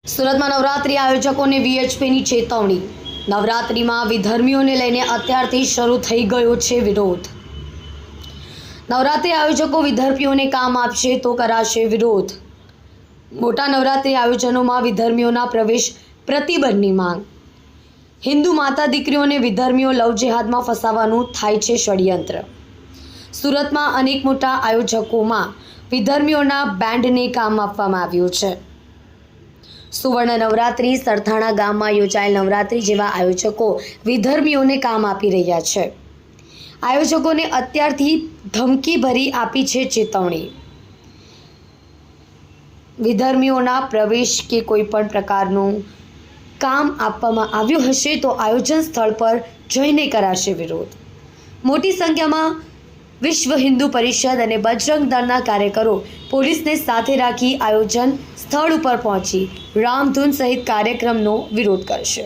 સુરતમાં નવરાત્રી આયોજકોને વીએચપીની ચેતવણી। નવરાત્રીમાં વિધર્મીઓને લઈને અત્યારથી શરૂ થઈ ગયો છે વિરોધ। નવરાત્રી આયોજકો વિધર્મીઓને કામ આપશે તો કરાશે વિરોધ। મોટા નવરાત્રી આયોજનોમાં વિધર્મીઓના પ્રવેશ પ્રતિબંધની માંગ। હિન્દુ માતા દીકરીઓને વિધર્મીઓ લવ જેહાદમાં ફસાવવાનું થાય છે ષડયંત્ર। સુરતમાં અનેક મોટા આયોજકોમાં વિધર્મીઓના બેન્ડને કામ આપવામાં આવ્યું છે। સુવર્ણ નવરાત્રી સરથાણા ગામમાં યોજાયેલ નવરાત્રી જેવા આયોજકો વિધર્મીઓને કામ આપી રહ્યા છે। આયોજકોને અત્યારથી ધમકી ભરી આપી છે ચેતવણી। વિધર્મીઓના પ્રવેશ કે કોઈ પણ પ્રકારનું કામ આપવામાં આવ્યું હશે તો આયોજન સ્થળ પર જઈને કરાશે વિરોધ। મોટી સંખ્યામાં વિશ્વ હિન્દુ પરિષદ અને બજરંગ દળના કાર્યકરો પોલીસને સાથે રાખી આયોજન સ્થળ ઉપર પહોંચી રામધૂન સહિત કાર્યક્રમનો વિરોધ કરશે।